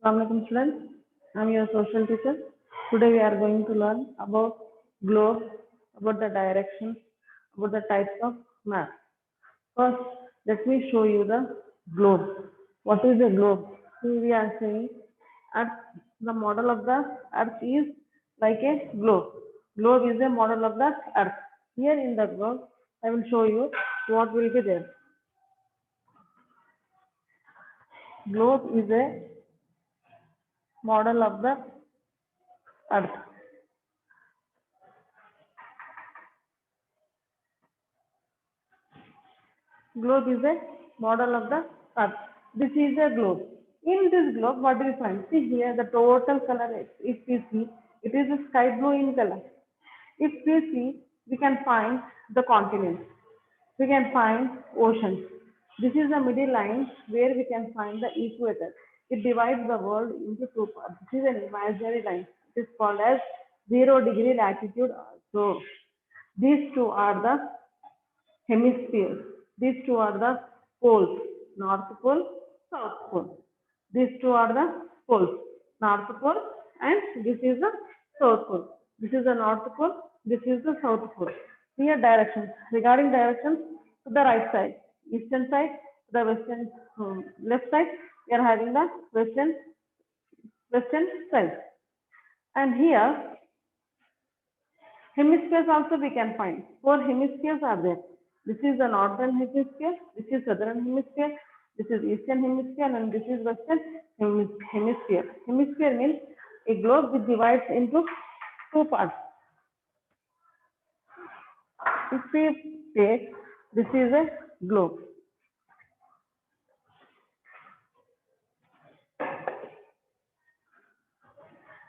Assalamualaikum students, I am your social teacher. Today we are going to learn about globe, about the directions, about the types of map. First, let me show you the globe. What is a globe? Here we are saying Earth, the model of the Earth is like a globe. Globe is a model of the Earth. Here in the globe, I will show you what will be there. Globe is a model of the Earth. Globe is a model of the Earth. This is a globe. In this globe, what do we find? See here, the total color, if we see, it is a sky blue in color. If we see, we can find the continents. We can find oceans. This is the middle line where we can find the equator. It divides the world into two parts. This is an imaginary line. It is called as 0 degree latitude. So, these two are the hemispheres. These two are the poles, North Pole, South Pole. These two are the poles, North Pole, and this is the South Pole. This is the North Pole, this is the South Pole. Here directions. Regarding directions, to the right side, eastern side, to the western left side, we are having the western side. And here hemispheres also we can find. Four hemispheres are there. This is the northern hemisphere, this is southern hemisphere, this is eastern hemisphere, and this is western hemisphere. Hemisphere means a globe which divides into two parts. If we take, this is a globe.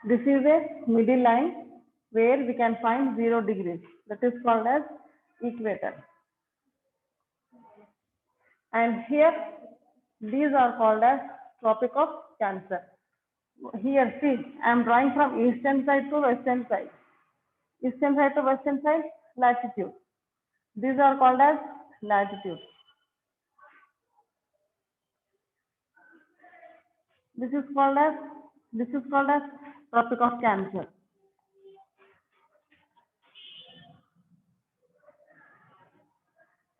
This is a middle line where we can find 0 degrees. That is called as equator. And here, these are called as Tropic of Cancer. Here, see, I am drawing from eastern side to western side. Eastern side to western side, latitude. These are called as latitude. This is called as Tropic of Cancer.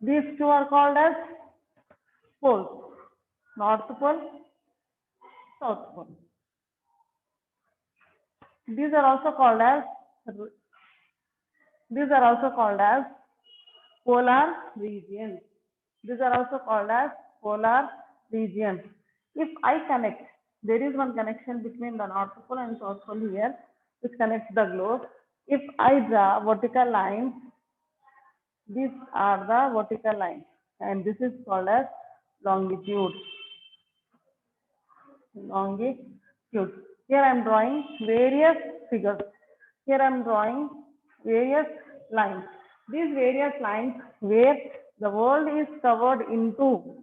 These two are called as poles, North Pole, South Pole. These are also called as polar regions. These are also called as polar regions. If I connect, there is one connection between the North Pole and South Pole here, which connects the globe. If I draw vertical lines, these are the vertical lines, and this is called as longitude. Longitude. Here I am drawing various figures. Here I am drawing various lines. These various lines where the world is covered into,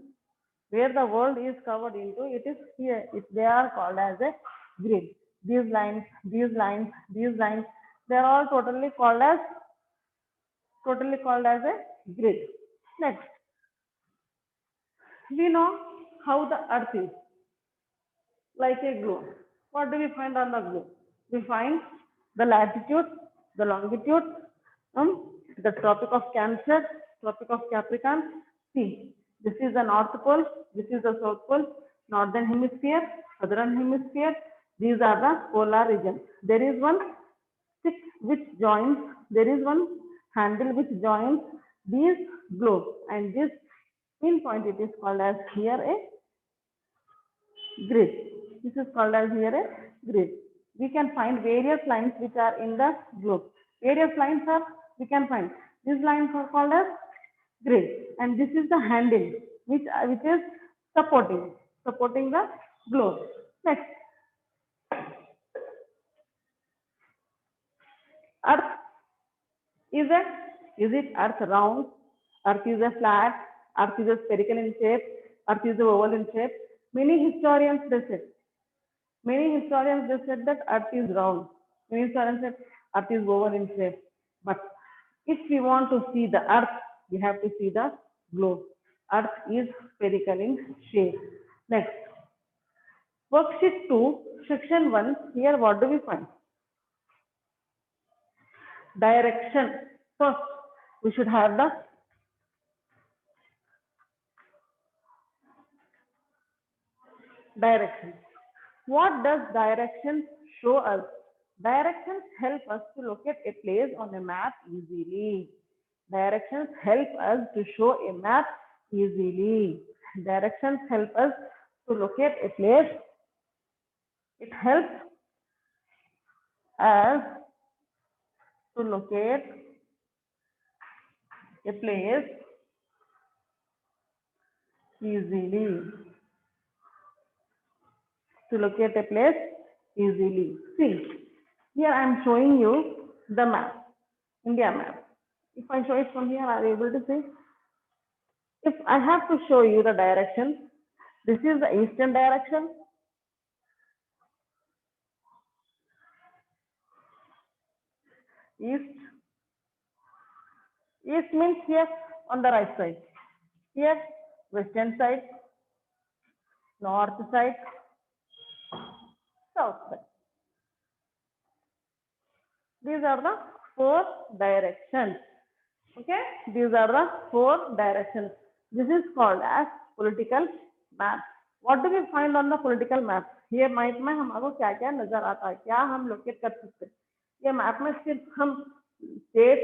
it is here. They are called as a grid. These lines, they are all totally called as a grid. Next, we know how the earth is like a globe. What do we find on the globe? We find the latitude, the longitude, the Tropic of Cancer, Tropic of Capricorn. See, this is the North Pole, this is the South Pole, Northern Hemisphere, Southern Hemisphere. These are the polar regions. There is one stick which joins, there is one handle which joins these globes, and this pinpoint, it is called as here a grid. This is called as here a grid. We can find various lines which are in the globe. Various lines are, we can find. These lines are called as grid. And this is the handle which is supporting the globe. Next. Earth is it Earth round? Earth is a flat? Earth is a spherical in shape? Earth is a oval in shape? Many historians said that Earth is round. Many historians said Earth is oval in shape. But if we want to see the Earth, we have to see the globe. Earth is spherical in shape. Next, Worksheet 2, section 1, here what do we find? Direction. First, we should have the direction. What does direction show us? Directions help us to locate a place on a map easily. Directions help us to show a map easily. Directions help us to locate a place. It helps us to locate a place easily. To locate a place easily. See, here I am showing you the map, India map. If I show it from here, are you able to see? If I have to show you the direction, this is the eastern direction. East. East means here on the right side. Here, western side, north side, south side. These are the four directions. Okay, these are the four directions. This is called as political map. What do we find on the political map? ये map में हमको क्या क्या नजर आता है, क्या हम लोकेट कर सकते हैं? ये मैप में सिर्फ हम स्टेट,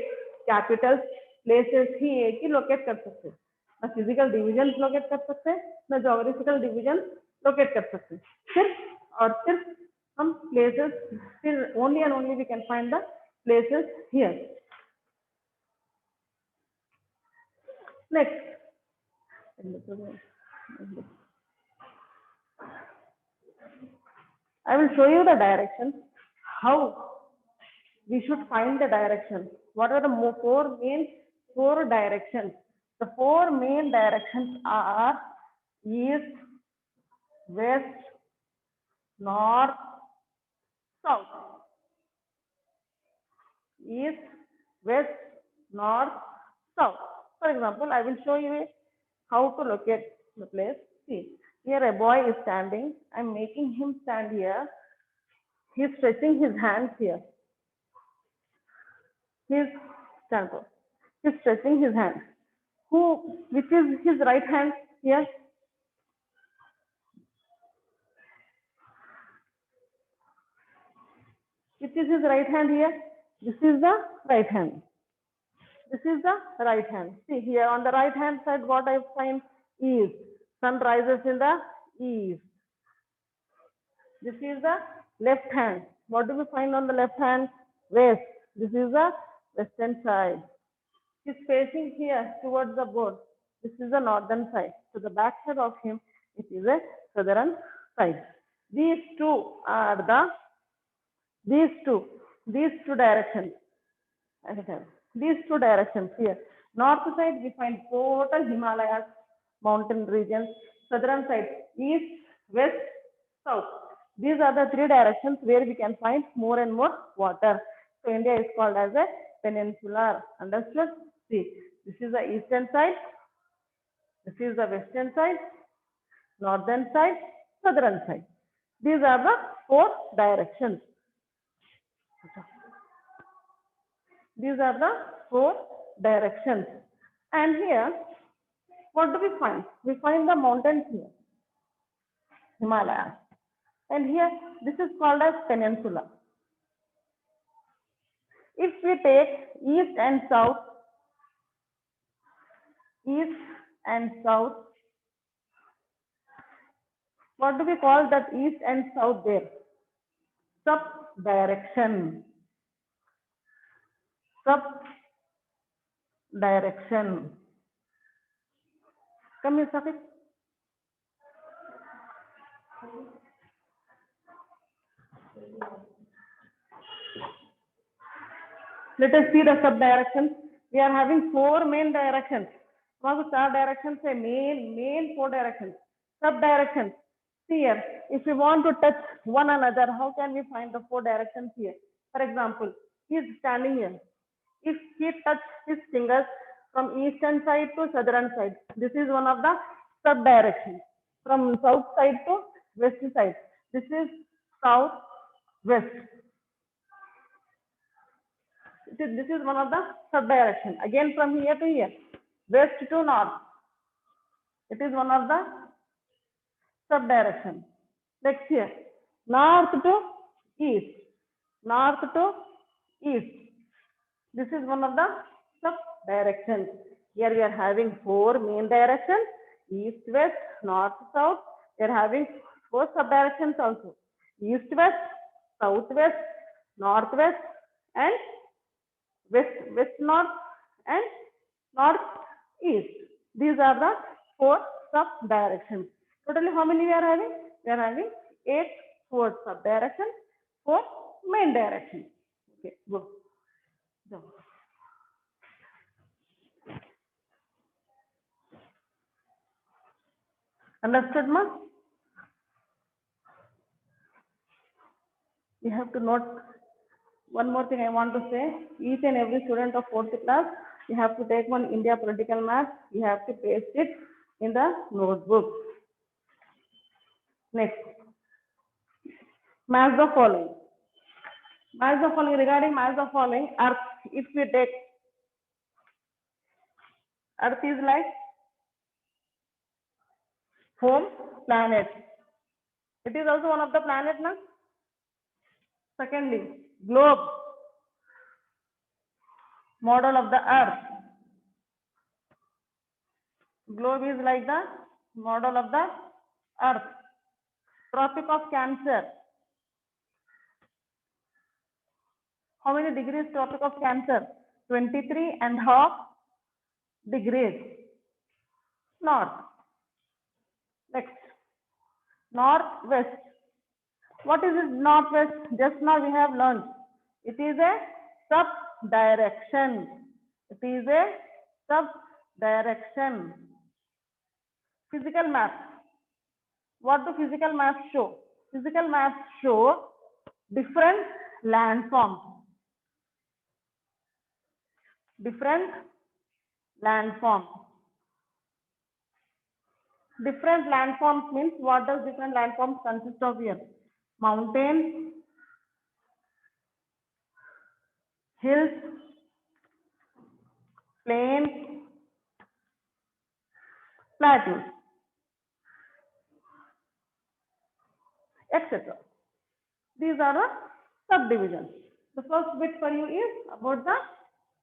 कैपिटल्स, प्लेसेस ही एक ही लोकेट कर सकते हैं. न फिजिकल डिविजन लोकेट कर सकते हैं, न जोग्राफिकल डिविजन लोकेट कर सकते हैं. सिर्फ और सिर्फ हम प्लेसेस, फिर only and only we can find the places here. Next, I will show you the direction, how we should find the direction. What are the four directions? The four main directions are east, west, north, south. East, west, north, south. For example, I will show you how to locate the place. See, here a boy is standing. I am making him stand here. He is stretching his hands here. He is stand up. He is stretching his hands. Which is his right hand here? Which is his right hand here? This is the right hand. This is the right hand. See here on the right hand side, what I find is sun rises in the east. This is the left hand. What do we find on the left hand? West. This is the western side. He is facing here towards the board. This is the northern side. So the back side of him, it is a southern side. These two directions. These two directions here. North side we find total Himalayas, mountain regions. Southern side, east, west, south. These are the three directions where we can find more and more water. So India is called as a peninsular. Understood? See, this is the eastern side. This is the western side, northern side, southern side. These are the four directions. These are the four directions. And here, what do we find? We find the mountains here, Himalayas. And here, this is called as peninsula. If we take east and south, what do we call that east and south there? Subdirection. Subdirection. Come here, Safik. Let us see the subdirections. We are having four main directions. Four directions, main four directions. Subdirections. See here, if we want to touch one another, how can we find the four directions here? For example, he is standing here. If he touches his fingers from eastern side to southern side, this is one of the subdirections. From south side to west side, This is south west. This is one of the sub-direction. Again from here to here, west to north. It is one of the sub-direction. Next here, north to east. North to east. This is one of the sub-directions. Here we are having four main directions: east, west, north, south. We are having four sub-directions also: east, west, south, west, north, west, and west, west, north, and north, east. These are the four sub-directions. Totally, how many we are having? We are having 8 four sub-directions, 4 main directions. Okay, go. Go. Understood, ma? You have to note one more thing I want to say. Each and every student of 4th class, you have to take one India political map. You have to paste it in the notebook. Next, match the following. Match the following. Regarding match the following, Earth, if we take Earth is like home planet. It is also one of the planet, na? Secondly, globe, model of the Earth. Globe is like the model of the Earth. Tropic of Cancer. How many degrees Tropic of Cancer? 23.5 degrees north. Next, northwest. What is it, northwest? Just now we have learned. It is a sub-direction. It is a sub-direction. Physical map. What do physical maps show? Physical maps show different landforms. Different landforms. Different landforms means, what does different landforms consist of here? Mountains, hills, plains, plateaus, etc. These are the subdivisions. The first bit for you is about the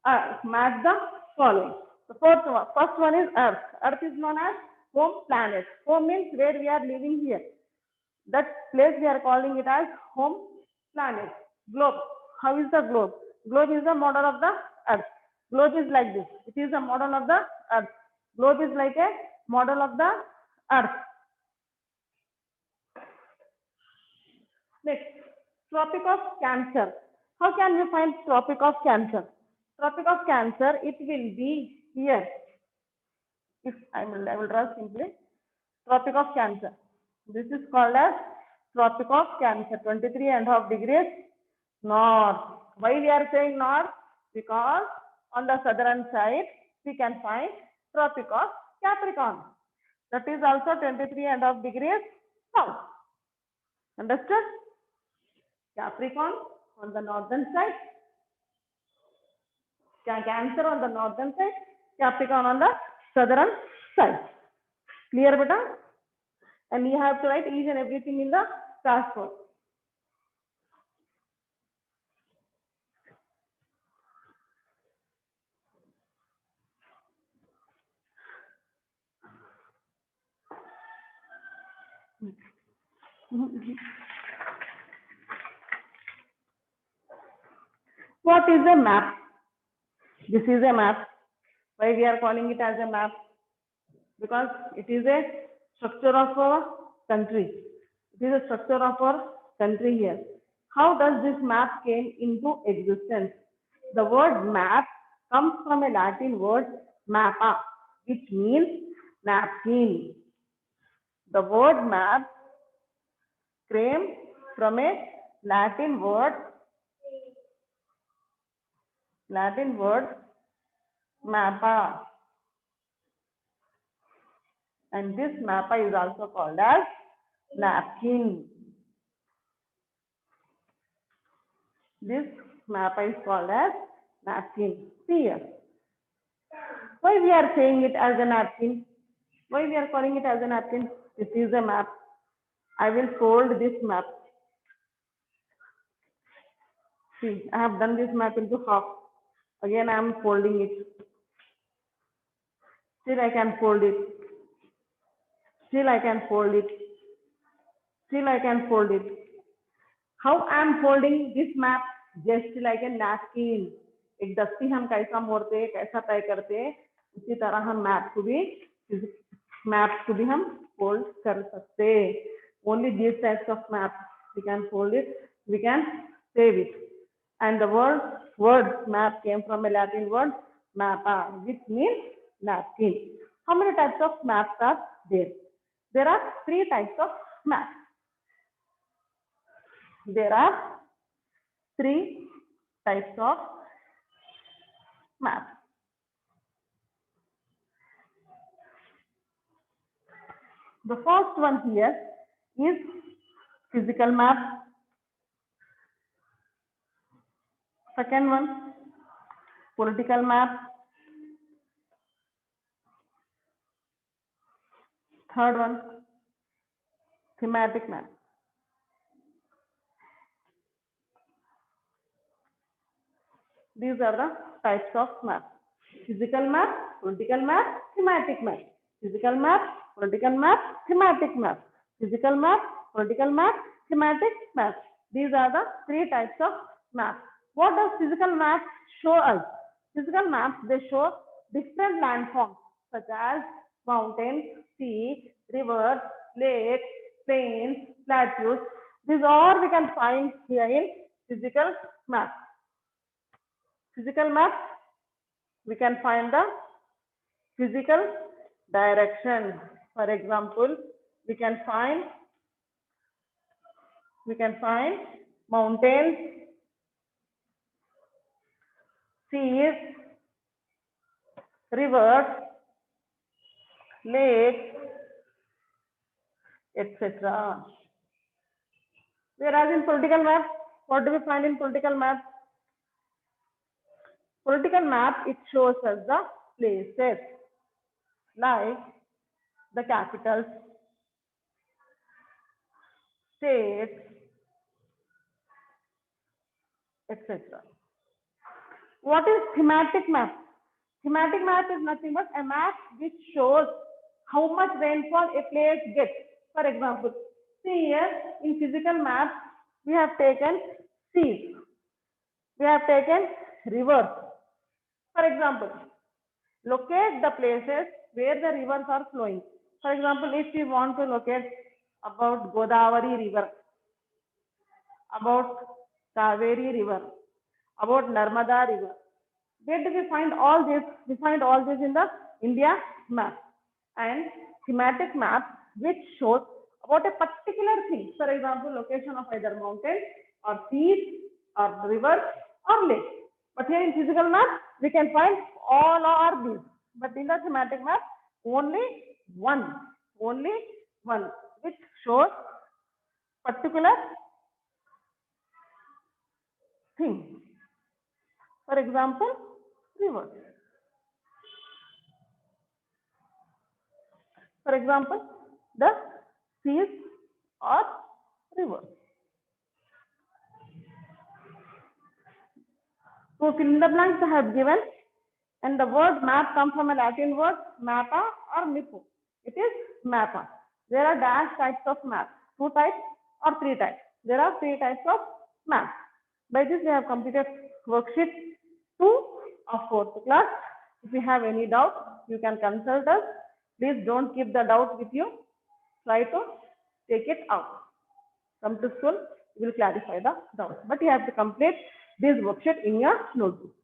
Earth. Match the following. The first one is Earth. Earth is known as home planet. Home means where we are living here. That place we are calling it as home planet. Globe. How is the globe? Globe is the model of the Earth. Globe is like this. It is a model of the Earth. Globe is like a model of the Earth. Next, Tropic of Cancer. How can we find Tropic of Cancer? Tropic of Cancer, it will be here. If I will draw simply. Tropic of Cancer. This is called as Tropic of Cancer, 23.5 degrees north. Why we are saying north? Because on the southern side, we can find Tropic of Capricorn. That is also 23.5 degrees south. Understood? Capricorn on the northern side, Cancer on the northern side, Capricorn on the southern side. Clear, beta? And you have to write each and everything in the passport. What is a map? This is a map. Why we are calling it as a map? Because it is a structure of our country. It is a structure of our country here. How does this map came into existence? The word map comes from a Latin word mappa, which means napkin. The word map came from a Latin word mappa, and this mappa is also called as napkin. This map is called as napkin. See here. Why we are saying it as a napkin? Why we are calling it as a napkin? This is a map. I will fold this map. See, I have done this map into half. Again, I am folding it. Still, I can fold it. Still, I can fold it. Still, I can fold it. How I am folding this map? Just like a napkin. एक दस्ती हम कैसा मोड़ते हैं, कैसा तय करते हैं, उसी तरह हम मैप को भी हम फोल्ड कर सकते हैं. Only these types of maps we can fold it, we can save it. And the word map came from a Latin word mappa, which means napkin. How many types of maps are there? There are 3 types of maps. There are 3 types of maps. The first one here is physical map. Second one, political map. Third one, thematic map. These are the types of map. Physical map, political map, thematic map. Physical map, political map, thematic map. Physical map, political map, thematic map. These are the 3 types of map. What does physical map show us? Physical maps, they show different landforms such as mountains, sea, rivers, lakes, plains, plateaus. These all we can find here in physical map. Physical map, we can find the physical direction. For example, we can find mountains, seas, rivers, lakes, etc. Whereas in political map, what do we find in political map? Political map, it shows us the places like the capitals, states, etc. What is thematic map? Thematic map is nothing but a map which shows how much rainfall a place gets. For example, see here in physical map, we have taken seas, we have taken rivers. For example, locate the places where the rivers are flowing. For example, if we want to locate about Godavari river, about Kaveri river, about Narmada river, where do we find all this? We find all this in the India map. And thematic map which shows about a particular thing. For example, location of either mountains or seas or rivers or lakes. But here in physical map, we can find all of these. But in the thematic map, only one, which shows particular thing. For example, rivers. For example, the seas or rivers. So fill in the blanks I have given, and the word map comes from a Latin word mappa or mippo. It is mappa. There are dash types of maps, 2 types or 3 types. There are 3 types of maps. By this we have completed worksheet 2 of 4th class. If you have any doubt, you can consult us. Please don't keep the doubt with you. Try to take it out. Come to school, we will clarify the doubt. But you have to complete this worksheet in your notebook.